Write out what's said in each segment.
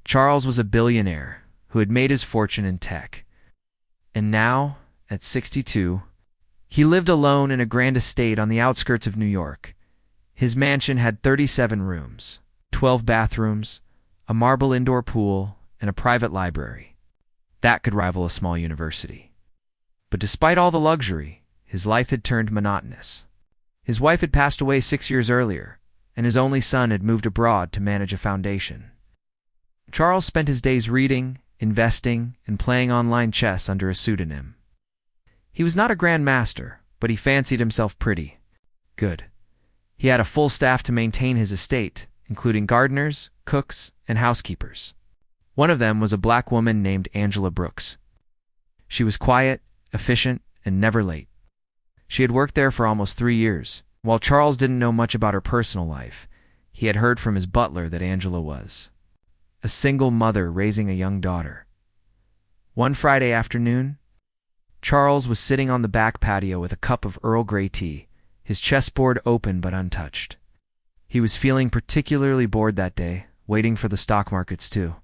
Charles was a billionaire who had made his fortune in tech. And now, at 62, he lived alone in a grand estate on the outskirts of New York. His mansion had 37 rooms, 12 bathrooms, a marble indoor pool, and a private library. That could rival a small university. But despite all the luxury, his life had turned monotonous. His wife had passed away 6 years earlier, and his only son had moved abroad to manage a foundation. Charles spent his days reading, investing, and playing online chess under a pseudonym. He was not a grand master, but he fancied himself pretty good. He had a full staff to maintain his estate, including gardeners, cooks, and housekeepers. One of them was a black woman named Angela Brooks. She was quiet, efficient, and never late. She had worked there for almost 3 years. While Charles didn't know much about her personal life, he had heard from his butler that Angela was a single mother raising a young daughter. One Friday afternoon, Charles was sitting on the back patio with a cup of Earl Grey tea, his chessboard open but untouched. He was feeling particularly bored that day, waiting for the stock markets to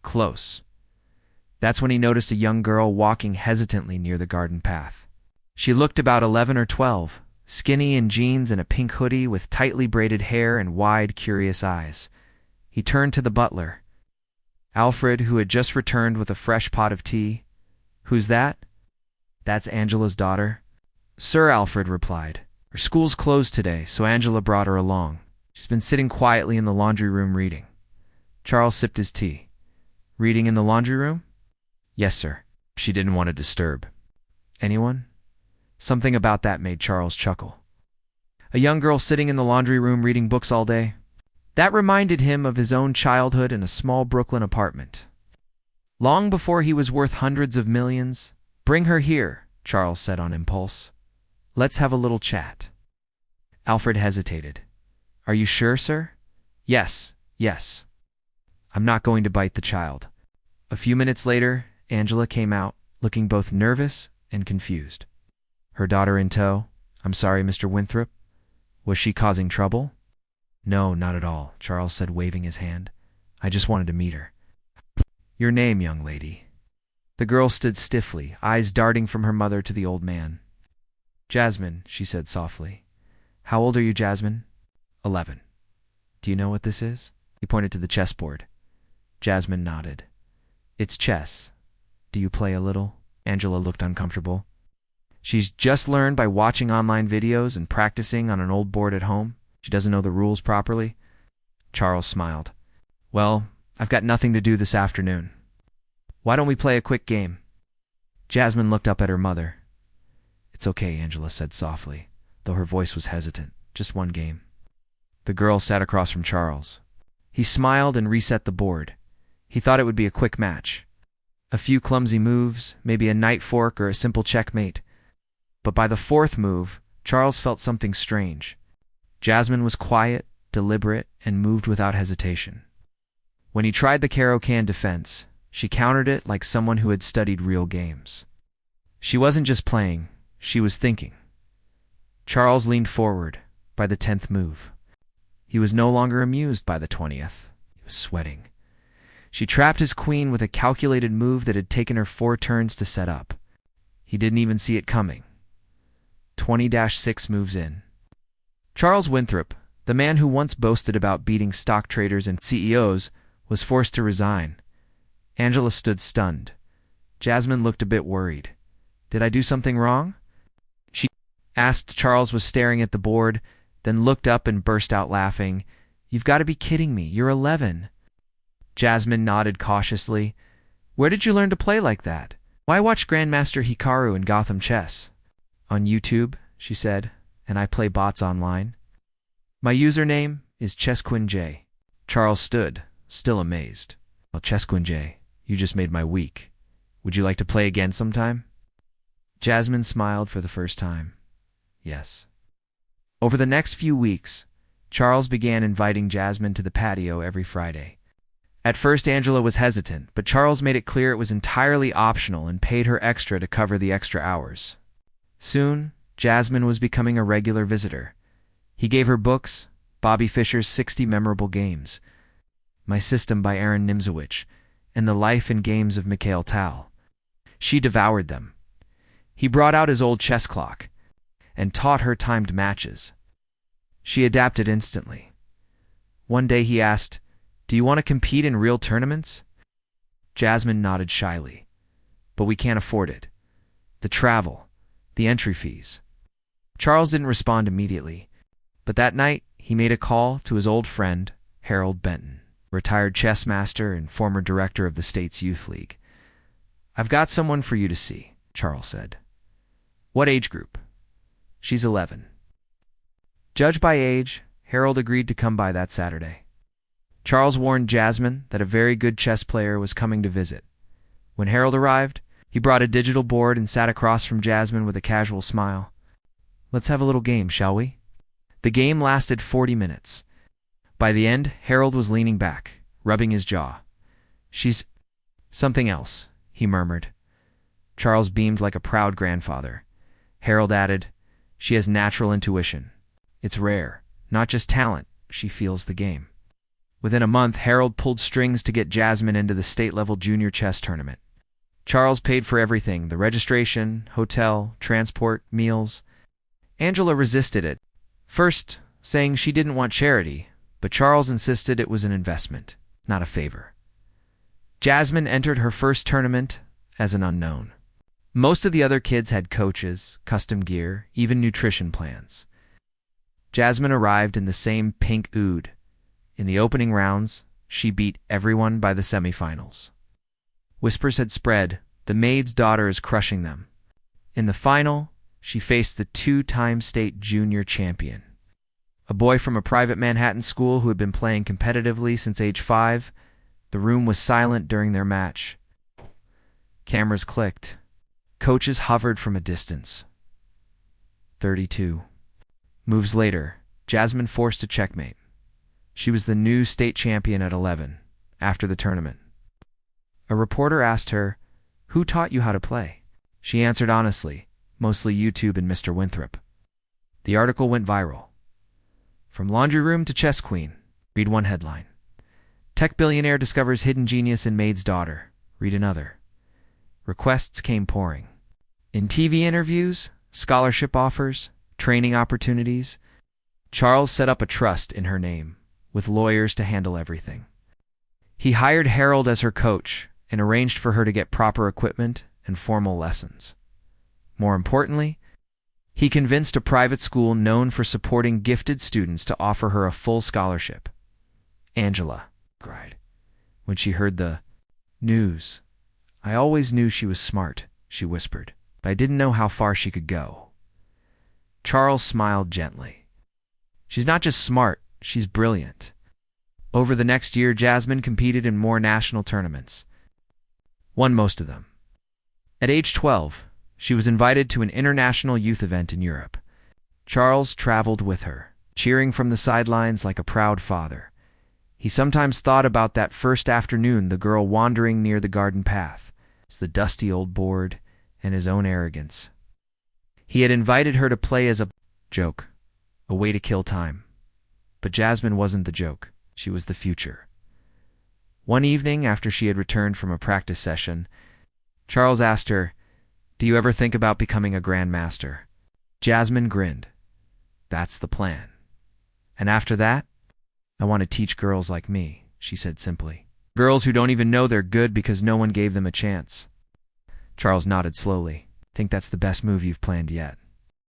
close. That's when he noticed a young girl walking hesitantly near the garden path. She looked about 11 or 12, skinny in jeans and a pink hoodie with tightly braided hair and wide, curious eyes. He turned to the butler, Alfred, who had just returned with a fresh pot of tea. "Who's that?" "That's Angela's daughter." "Sir," Alfred replied. "Her school's closed today, so Angela brought her along. She's been sitting quietly in the laundry room reading." Charles sipped his tea. "Reading in the laundry room?" "Yes, sir." She didn't want to disturb anyone. Something about that made Charles chuckle. A young girl sitting in the laundry room reading books all day? That reminded him of his own childhood in a small Brooklyn apartment. Long before he was worth hundreds of millions. "Bring her here," Charles said on impulse. "Let's have a little chat." Alfred hesitated. "Are you sure, sir?" Yes. "I'm not going to bite the child." A few minutes later, Angela came out, looking both nervous and confused. Her daughter in tow? "I'm sorry, Mr. Winthrop. Was she causing trouble?" "No, not at all," Charles said, waving his hand. "I just wanted to meet her." "Your name, young lady?" The girl stood stiffly, eyes darting from her mother to the old man. "Jasmine," she said softly. "How old are you, Jasmine?" 11. "Do you know what this is?" He pointed to the chessboard. Jasmine nodded. "It's chess. Do you play a little?" Angela looked uncomfortable. "She's just learned by watching online videos and practicing on an old board at home. She doesn't know the rules properly." Charles smiled. "Well, I've got nothing to do this afternoon. Why don't we play a quick game?" Jasmine looked up at her mother. "It's okay," Angela said softly, though her voice was hesitant. "Just one game." The girl sat across from Charles. He smiled and reset the board. He thought it would be a quick match. A few clumsy moves, maybe a knight fork or a simple checkmate. But by the fourth move, Charles felt something strange. Jasmine was quiet, deliberate, and moved without hesitation. When he tried the Caro-Can defense, she countered it like someone who had studied real games. She wasn't just playing, she was thinking. Charles leaned forward by the 10th move. He was no longer amused by the 20th. He was sweating. She trapped his queen with a calculated move that had taken her 4 turns to set up. He didn't even see it coming. 20-6 moves in. Charles Winthrop, the man who once boasted about beating stock traders and CEOs, was forced to resign. Angela stood stunned. Jasmine looked a bit worried. "Did I do something wrong?" she asked. Charles was staring at the board, then looked up and burst out laughing. "You've got to be kidding me. You're 11. Jasmine nodded cautiously. "Where did you learn to play like that?" "Why watch Grandmaster Hikaru in Gotham Chess?" "On YouTube," she said, "and I play bots online. My username is ChessQueenJ." Charles stood, still amazed. "Well, ChessQueenJ, you just made my week. Would you like to play again sometime?" Jasmine smiled for the first time. "Yes." Over the next few weeks, Charles began inviting Jasmine to the patio every Friday. At first, Angela was hesitant, but Charles made it clear it was entirely optional and paid her extra to cover the extra hours. Soon, Jasmine was becoming a regular visitor. He gave her books, Bobby Fischer's 60 Memorable Games. My System by Aaron Nimzowitsch, and The Life and Games of Mikhail Tal. She devoured them. He brought out his old chess clock and taught her timed matches. She adapted instantly. One day he asked, "Do you want to compete in real tournaments?" Jasmine nodded shyly. "But we can't afford it. The travel, the entry fees." Charles didn't respond immediately, but that night he made a call to his old friend, Harold Benton, retired chess master and former director of the state's youth league. "I've got someone for you to see," Charles said. "What age group?" "She's 11. Judged by age, Harold agreed to come by that Saturday. Charles warned Jasmine that a very good chess player was coming to visit. When Harold arrived, he brought a digital board and sat across from Jasmine with a casual smile. "Let's have a little game, shall we?" The game lasted 40 minutes. By the end, Harold was leaning back, rubbing his jaw. "She's something else," he murmured. Charles beamed like a proud grandfather. Harold added, "She has natural intuition. It's rare. Not just talent, she feels the game." Within a month, Harold pulled strings to get Jasmine into the state-level junior chess tournament. Charles paid for everything, the registration, hotel, transport, meals. Angela resisted it, first saying she didn't want charity, but Charles insisted it was an investment, not a favor. Jasmine entered her first tournament as an unknown. Most of the other kids had coaches, custom gear, even nutrition plans. Jasmine arrived in the same pink oud. In the opening rounds, she beat everyone by the semifinals. Whispers had spread, the Maid's daughter is crushing them. In the final, she faced the two-time state junior champion. A boy from a private Manhattan school who had been playing competitively since age 5. The room was silent during their match. Cameras clicked. Coaches hovered from a distance. 32. Moves later, Jasmine forced a checkmate. She was the new state champion at 11, after the tournament. A reporter asked her, "Who taught you how to play?" She answered honestly, "Mostly YouTube and Mr. Winthrop." The article went viral. From laundry room to chess queen, read one headline. Tech billionaire discovers hidden genius in Maid's daughter, read another. Requests came pouring. In TV interviews, scholarship offers, training opportunities, Charles set up a trust in her name, with lawyers to handle everything. He hired Harold as her coach and arranged for her to get proper equipment and formal lessons. More importantly, he convinced a private school known for supporting gifted students to offer her a full scholarship. Angela cried when she heard the news. "I always knew she was smart," she whispered, "but I didn't know how far she could go." Charles smiled gently. "She's not just smart, she's brilliant." Over the next year, Jasmine competed in more national tournaments. Won most of them. At age 12, she was invited to an international youth event in Europe. Charles traveled with her, cheering from the sidelines like a proud father. He sometimes thought about that first afternoon, the girl wandering near the garden path, the dusty old board, and his own arrogance. He had invited her to play as a joke, a way to kill time. But Jasmine wasn't the joke, she was the future. One evening, after she had returned from a practice session, Charles asked her, "Do you ever think about becoming a grandmaster?" Jasmine grinned. "That's the plan. And after that, I want to teach girls like me," she said simply. "Girls who don't even know they're good because no one gave them a chance." Charles nodded slowly. "Think that's the best move you've planned yet."